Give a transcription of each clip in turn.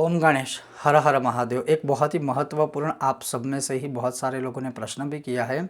ओम गणेश हर हर महादेव। एक बहुत ही महत्वपूर्ण, आप सब में से ही बहुत सारे लोगों ने प्रश्न भी किया है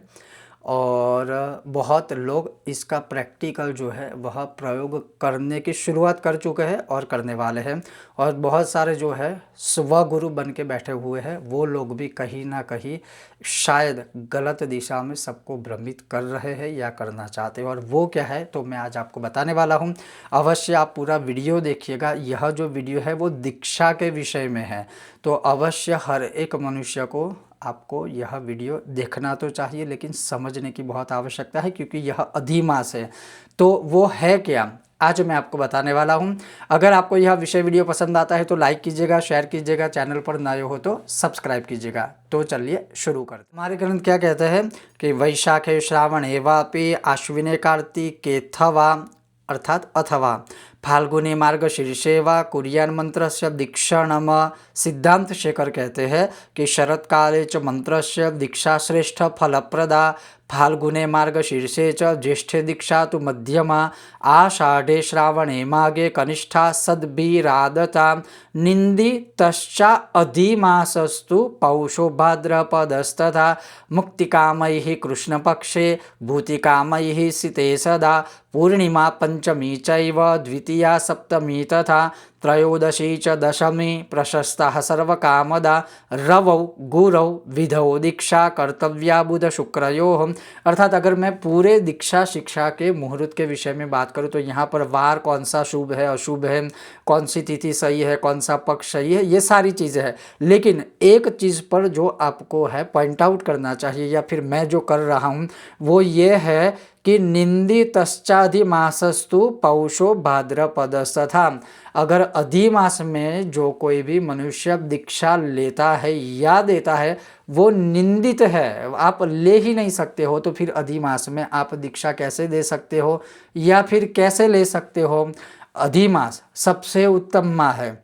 और बहुत लोग इसका प्रैक्टिकल जो है वह प्रयोग करने की शुरुआत कर चुके हैं और करने वाले हैं। और बहुत सारे जो है स्वगुरु बन के बैठे हुए हैं, वो लोग भी कहीं ना कहीं शायद गलत दिशा में सबको भ्रमित कर रहे हैं या करना चाहते हैं। और वो क्या है तो मैं आज आपको बताने वाला हूँ। अवश्य आप पूरा वीडियो देखिएगा। यह जो वीडियो है वो दीक्षा के विषय में है, तो अवश्य हर एक मनुष्य को आपको यह वीडियो देखना तो चाहिए, लेकिन समझने की बहुत आवश्यकता है क्योंकि यह अधिमास है। तो वो है क्या, आज मैं आपको बताने वाला हूं। अगर आपको यह विषय वीडियो पसंद आता है तो लाइक कीजिएगा, शेयर कीजिएगा, चैनल पर नए हो तो सब्सक्राइब कीजिएगा। तो चलिए शुरू करते हैं। हमारे ग्रंथ क्या कहते हैं कि वैशाखे श्रावणे वापि आश्विने कार्तिके थवा अर्थात अथवा फाल्गुनी मार्गशीर्षे वा कुर्यान मंत्रस्य दीक्षाणम। सिद्धांत शेखर कहते हैं कि शरत काले च मंत्रस्य दीक्षा श्रेष्ठ फलप्रदा, फाल्गुने मार्गशीर्षे च ज्येष्ठे दीक्षा तो मध्यमा, आषाढ़े श्रावणे मागे कनिष्ठा सद्भिरादता, निंदितश्चा अधिमासस्तु पौषो भाद्रपदस्तथा, मुक्तिकामैः कृष्णपक्षे भूतिकामैः सिते सदा, पूर्णिमा पंचमी चैव द्वितीया सप्तमी तथा त्रयोदशी च दशमी प्रशस्ता सर्वकामदा, रवौ गुरौ विधौ दीक्षा कर्तव्या बुध शुक्रयोः। अर्थात अगर मैं पूरे दीक्षा शिक्षा के मुहूर्त के विषय में बात करूं तो यहाँ पर वार कौन सा शुभ है अशुभ है, कौन सी तिथि सही है, कौन सा पक्ष सही है, ये सारी चीज़ें हैं। लेकिन एक चीज़ पर जो आपको है पॉइंट आउट करना चाहिए, या फिर मैं जो कर रहा हूँ वो ये है कि निंदितश्चाधिमासस्तु पौषो भाद्रपदस्तथा। अगर अधिमास में जो कोई भी मनुष्य दीक्षा लेता है या देता है वो निंदित है, आप ले ही नहीं सकते हो, तो फिर अधिमास में आप दीक्षा कैसे दे सकते हो या फिर कैसे ले सकते हो। अधिमास सबसे उत्तम माह है।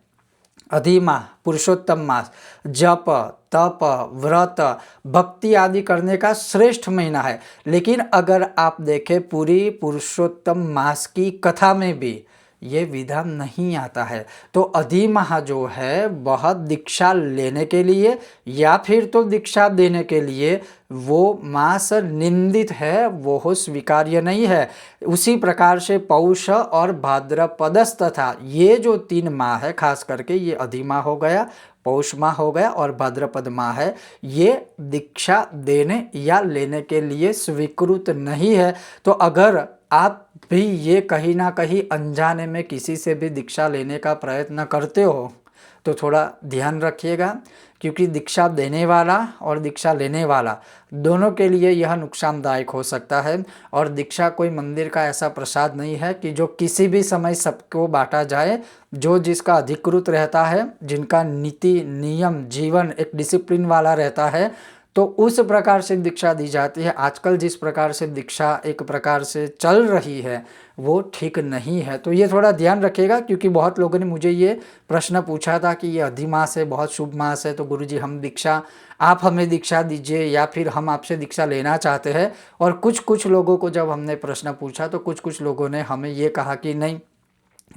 अधिमाह पुरुषोत्तम मास, जप तप व्रत भक्ति आदि करने का श्रेष्ठ महीना है। लेकिन अगर आप देखें पूरी पुरुषोत्तम मास की कथा में भी ये विधान नहीं आता है। तो अधिमाह जो है वह दीक्षा लेने के लिए या फिर तो दीक्षा देने के लिए वो मास निंदित है, वो स्वीकार्य नहीं है। उसी प्रकार से पौष और भाद्रपदस तथा ये जो 3 माह है, खास करके ये अधिमाह हो गया, पौष माह हो गया और भाद्रपद माह है, ये दीक्षा देने या लेने के लिए स्वीकृत नहीं है। तो अगर आप भी ये कहीं ना कहीं अनजाने में किसी से भी दीक्षा लेने का प्रयत्न करते हो तो थोड़ा ध्यान रखिएगा, क्योंकि दीक्षा देने वाला और दीक्षा लेने वाला दोनों के लिए यह नुकसानदायक हो सकता है। और दीक्षा कोई मंदिर का ऐसा प्रसाद नहीं है कि जो किसी भी समय सबको बांटा जाए। जो जिसका अधिकृत रहता है, जिनका नीति नियम जीवन एक डिसिप्लिन वाला रहता है, तो उस प्रकार से दीक्षा दी जाती है। आजकल जिस प्रकार से दीक्षा एक प्रकार से चल रही है वो ठीक नहीं है। तो ये थोड़ा ध्यान रखिएगा, क्योंकि बहुत लोगों ने मुझे ये प्रश्न पूछा था कि ये अधिमास है, बहुत शुभ मास है, तो गुरुजी हम दीक्षा, आप हमें दीक्षा दीजिए या फिर हम आपसे दीक्षा लेना चाहते हैं। और कुछ लोगों को जब हमने प्रश्न पूछा तो कुछ लोगों ने हमें ये कहा कि नहीं,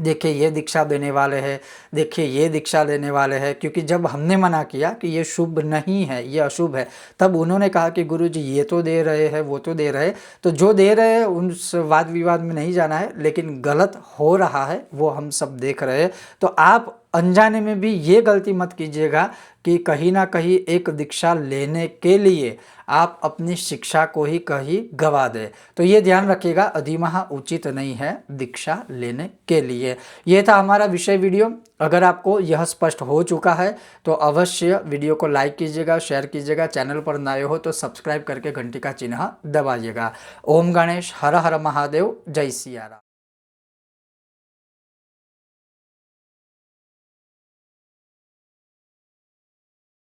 देखिए ये दीक्षा देने वाले हैं, देखिए ये दीक्षा लेने वाले हैं। क्योंकि जब हमने मना किया कि ये शुभ नहीं है, ये अशुभ है, तब उन्होंने कहा कि गुरुजी ये तो दे रहे हैं, वो तो दे रहे हैं। तो जो दे रहे हैं उस वाद विवाद में नहीं जाना है, लेकिन गलत हो रहा है वो हम सब देख रहे हैं। तो आप अनजाने में भी ये गलती मत कीजिएगा कि कहीं ना कहीं एक दीक्षा लेने के लिए आप अपनी शिक्षा को ही कहीं गवा दें। तो ये ध्यान रखिएगा, अधिमाह उचित नहीं है दीक्षा लेने के लिए। ये था हमारा विषय वीडियो। अगर आपको यह स्पष्ट हो चुका है तो अवश्य वीडियो को लाइक कीजिएगा, शेयर कीजिएगा, चैनल पर नए हो तो सब्सक्राइब करके घंटी का चिन्ह दबाइएगा। ओम गणेश हर हर महादेव, जय सिया राम।